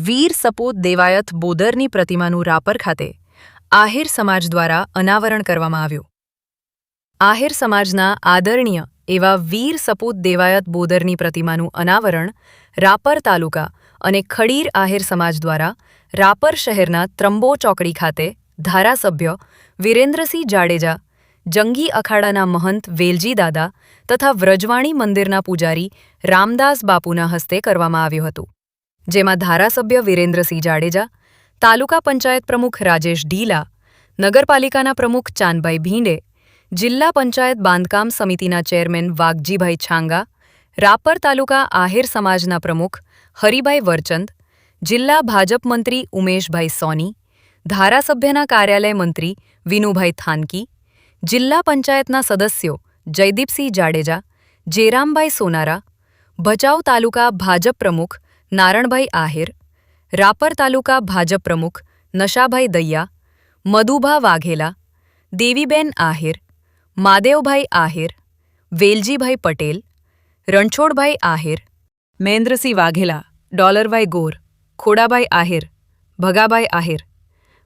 વીર સપૂત દેવાયત બોદરની પ્રતિમાનું રાપર ખાતે આહિર સમાજ દ્વારા અનાવરણ કરવામાં આવ્યું. આહિર સમાજના આદરણીય એવા વીર સપૂત દેવાયત બોદરની પ્રતિમાનું અનાવરણ રાપર તાલુકા અને ખડીર આહિર સમાજ દ્વારા રાપર શહેરના ત્રંબો ચોકડી ખાતે ધારાસભ્ય વિરેન્દ્રસિંહ જાડેજા, જંગી અખાડાના મહંત વેલજી દાદા તથા વ્રજવાણી મંદિરના પૂજારી રામદાસ બાપુના હસ્તે કરવામાં આવ્યું હતું, જેમાં ધારાસભ્ય વિરેન્દ્રસિંહ જાડેજા, તાલુકા પંચાયત પ્રમુખ રાજેશ ઢીલા, નગરપાલિકાના પ્રમુખ ચાંદભાઈ ભીંડે, જિલ્લા પંચાયત બાંધકામ સમિતિના ચેરમેન વાઘજીભાઈ છાંગા, રાપર તાલુકા આહિર સમાજના પ્રમુખ હરિભાઈ વરચંદ, જિલ્લા ભાજપ મંત્રી ઉમેશભાઈ સોની, ધારાસભ્યના કાર્યાલય મંત્રી વિનુભાઈ થાનકી, જિલ્લા પંચાયતના સદસ્યો જયદીપસિંહ જાડેજા, જેરામભાઈ સોનારા, ભચાઉ તાલુકા ભાજપ પ્રમુખ નારણભાઈ આહિર, રાપર તાલુકા ભાજપ પ્રમુખ નશાભાઈ દૈયા, મધુભા વાઘેલા, દેવીબેન આહિર, માદેવભાઈ આહિર, વેલજીભાઈ પટેલ, રણછોડભાઈ આહિર, મહેન્દ્રસિંહ વાઘેલા, ડોલરભાઈ ગોર, ખોડાભાઈ આહિર, ભગાભાઈ આહિર,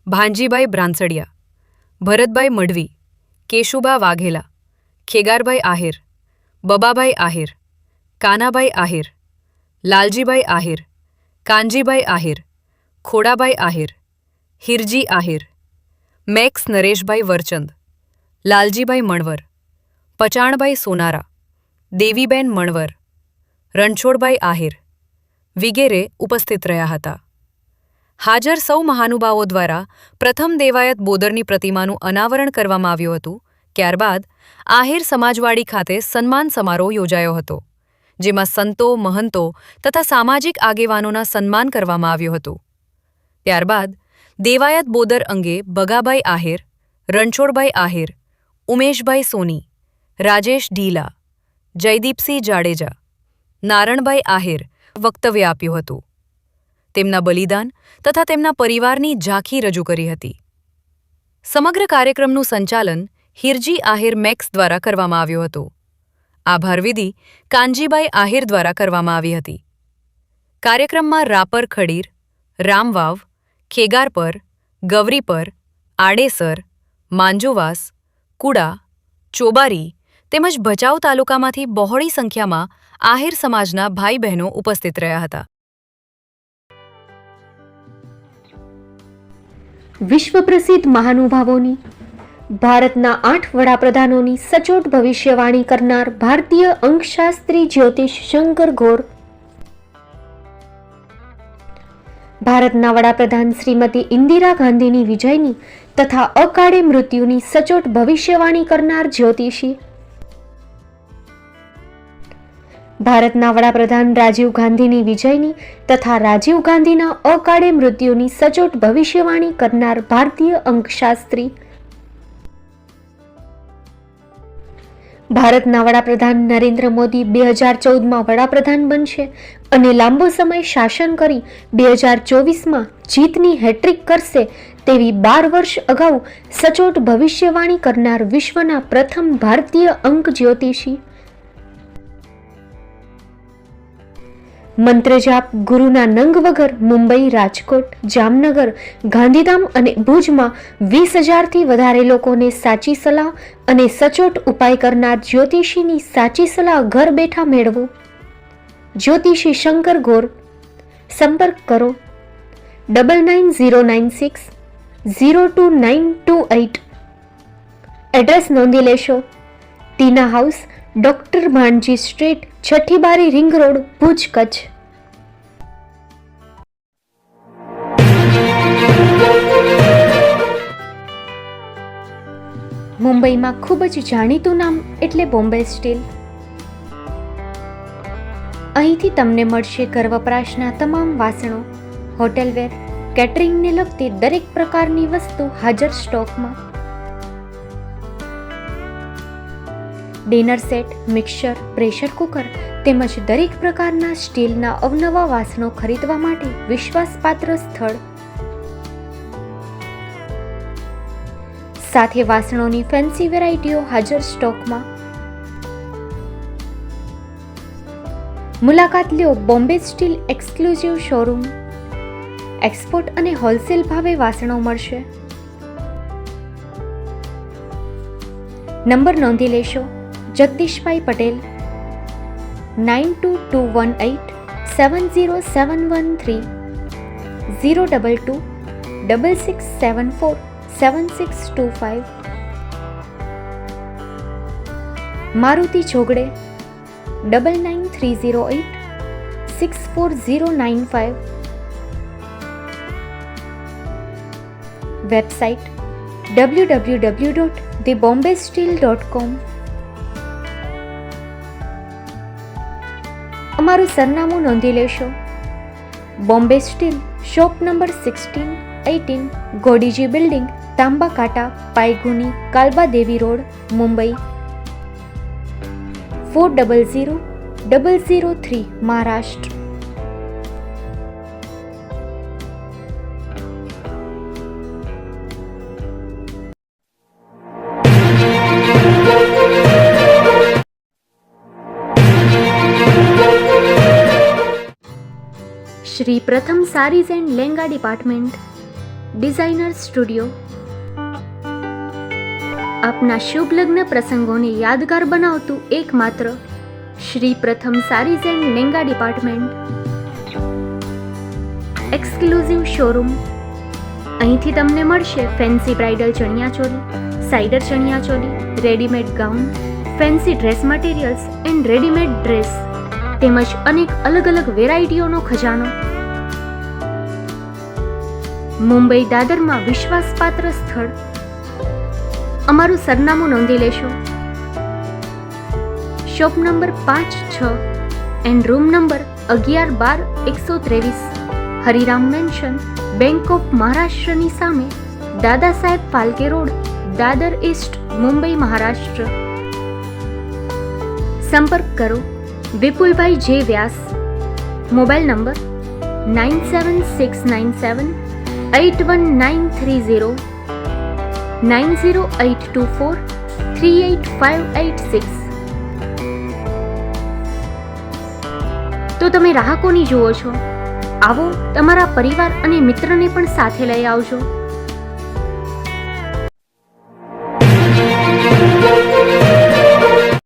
ભાંજીભાઈ બ્રાંસડિયા, ભરતભાઈ મઢવી, કેશુભા વાઘેલા, ખેગારભાઈ આહિર, બબાભાઈ આહિર, કાનાભાઈ આહિર, લાલજીભાઈ આહિર, કાનજીભાઈ આહિર, ખોડાભાઈ આહિર, હિરજી આહિર, મેક્સ નરેશભાઈ વરચંદ, લાલજીભાઈ મણવર, પચાણભાઈ સોનારા, દેવીબેન મણવર, રણછોડભાઈ આહિર વિગેરે ઉપસ્થિત રહ્યા હતા. હાજર સૌ મહાનુભાવો દ્વારા પ્રથમ દેવાયત બોદરની પ્રતિમાનું અનાવરણ કરવામાં આવ્યું હતું. ત્યારબાદ આહિર સમાજવાડી ખાતે સન્માન સમારોહ યોજાયો હતો, જેમાં સંતો, મહંતો તથા સામાજિક આગેવાનોના સન્માન કરવામાં આવ્યું હતું. ત્યારબાદ દેવાયત બોદર અંગે ભગાભાઈ આહિર, રણછોડભાઈ આહિર, ઉમેશભાઈ સોની, રાજેશ ઢીલા, જયદીપસિંહ જાડેજા, નારણભાઈ આહિર વક્તવ્ય આપ્યું હતું. તેમના બલિદાન તથા તેમના પરિવારની ઝાંખી રજૂ કરી હતી. સમગ્ર કાર્યક્રમનું સંચાલન હિરજી આહિર મેક્સ દ્વારા કરવામાં આવ્યું હતું. આભાર વિધિ કાનજીભાઈ આહિર દ્વારા કરવામાં આવી હતી. કાર્યક્રમમાં રાપર ખડીર, રામવાવ, ખેગારપર, ગવરીપર, આડેસર, માંજોવાસ, કુડા, ચોબારી તેમજ ભચાઉ તાલુકામાંથી બહોળી સંખ્યામાં આહિર સમાજના ભાઈ બહેનો ઉપસ્થિત રહ્યા હતા. વિશ્વ પ્રસિદ્ધ મહાનુભાવોની, ભારતના 8 વડાપ્રધાનોની સચોટ ભવિષ્યવાણી કરનાર ભારતીય અંકશાસ્ત્રી જ્યોતિષ શંકર ઘોર, ભારતના વડાપ્રધાન શ્રીમતી ઇન્દિરા ગાંધીની વિજયની તથા અકાળે મૃત્યુની સચોટ ભવિષ્યવાણી કરનાર જ્યોતિષી, ભારતના વડાપ્રધાન રાજીવ ગાંધીની વિજયની તથા રાજીવ ગાંધીના અકાળે મૃત્યુની સચોટ ભવિષ્યવાણી કરનાર ભારતીય અંકશાસ્ત્રી, ભારતના વડાપ્રધાન નરેન્દ્ર મોદી 2014માં વડાપ્રધાન બનશે અને લાંબો સમય શાસન કરી 2024માં જીતની હેટ્રિક કરશે તેવી 12 વર્ષ અગાઉ સચોટ ભવિષ્યવાણી કરનાર વિશ્વના પ્રથમ ભારતીય અંક જ્યોતિષી, મંત્રજાપ ગુરુના નંગ વગર મુંબઈ, રાજકોટ, જામનગર, ગાંધીધામ અને ભુજમાં 20,000થી વધારે લોકોને સાચી સલાહ અને સચોટ ઉપાય કરનાર જ્યોતિષીની સાચી સલાહ ઘર બેઠા મેળવો. જ્યોતિષી શંકર ઘોર. સંપર્ક કરો 9909602928. એડ્રેસ નોંધી લેશો. ટીના હાઉસ, ડોક્ટર ભાણજી સ્ટ્રીટ, છઠ્ઠી બારી, રિંગ રોડ, ભુજ, કચ્છ. મુંબઈમાં ખૂબ જ જાણીતું નામ એટલે બોમ્બે સ્ટીલ. અહીંથી તમને મળશે ઘર વપરાશના તમામ વાસણો, હોટેલવેર, કેટરિંગને લગતી દરેક પ્રકારની વસ્તુ હાજર સ્ટોકમાં. Dinner set, mixer, pressure cooker તેમજ દરેક પ્રકારના સ્ટીલના અવનવા વાસણો ખરીદવા માટે વિશ્વાસપાત્ર સ્થળ. સાથે વાસણોની ફેન્સી વેરાયટીઓ હાજર સ્ટોકમાં. મુલાકાત લ્યો Bombay steel exclusive showroom. Export અને હોલસેલ ભાવે વાસણો મળશે. નંબર નોંધી લેશો. જગદીશભાઈ પટેલ 9221870713 022 6674 7625. મારુતિ જોગડે 999308 64095. Website www.thebombasteel.com. અમારું સરનામું નોંધી લેશો. Bombay steel, shop number 16-18, Godiji building, Tamba Kanta, Paydhuni, Kalba Devi road, Mumbai 400003, Maharashtra. Shri Pratham sarees and lehenga department, designer studio. આપના શુભ લગ્ન પ્રસંગોને યાદગાર બનાવતું એકમાત્ર Shri Pratham sarees and lehenga department. Exclusive showroom. અહીંથી તમને મળશે fancy bridal chaniya choli, cider chaniya choli, readymade gown, fancy dress materials and readymade dress તેમજ અનેક અલગ અલગ વેરાયટીઓનો ખજાનો. મુંબઈ દાદરમાં વિશ્વાસપાત્ર સ્થળ. અમારું સરનામું નોંધી લેશો. Shop number 5-6 and room number 11-12-123, Hariram mansion, bank of મહારાષ્ટ્રની સામે, દાદા સાહેબ ફાલ્કે રોડ, દાદર ઈસ્ટ, મુંબઈ, મહારાષ્ટ્ર. સંપર્ક કરો વિપુલભાઈ જે વ્યાસ. Mobile number 9769781930 9082438586. તો તમે રાહ કોની જુઓ છો? આવો, તમારા પરિવાર અને મિત્રને પણ સાથે લઈ આવજો.